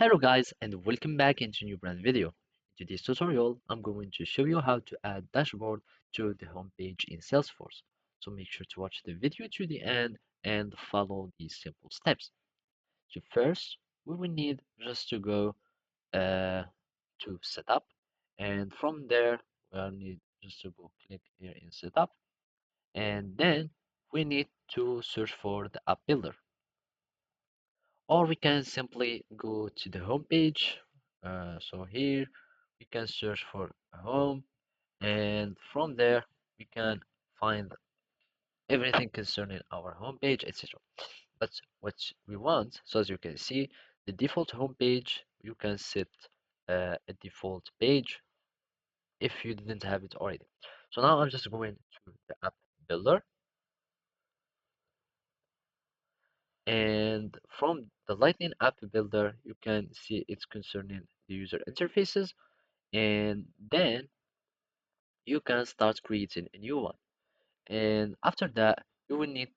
Hello guys and welcome back into new brand video. In today's tutorial, I'm going to show you how to add dashboard to the homepage in Salesforce. So make sure to watch the video to the end and follow these simple steps. So first, we will need just to go to setup, and from there we'll need just to go click here in setup, and then we need to search for the app builder. Or we can simply go to the home page. So here we can search for home, and from there we can find everything concerning our home page, etc. But what we want, so as you can see, the default home page, you can set a default page if you didn't have it already. So now I'm just going to the app builder, and from the Lightning app builder, you can see it's concerning the user interfaces, and then you can start creating a new one. And after that, you will need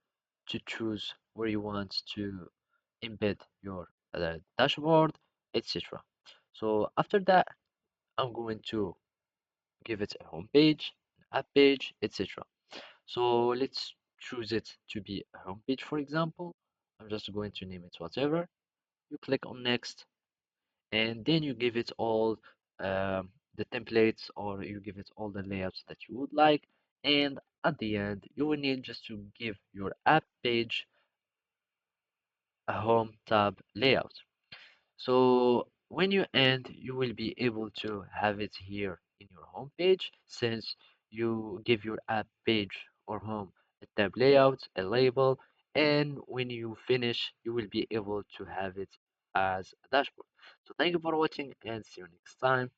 to choose where you want to embed your dashboard, etc. So after that, I'm going to give it a home page, app page, etc. So let's choose it to be a home page, for example. I'm just going to name it whatever. You click on next, and then you give it all the templates, or you give it all the layouts that you would like, and at the end you will need just to give your app page a home tab layout. So when you end, you will be able to have it here in your home page, since you give your app page or home a tab layout, a label, and when you finish, you will be able to have it as a dashboard. So thank you for watching and see you next time.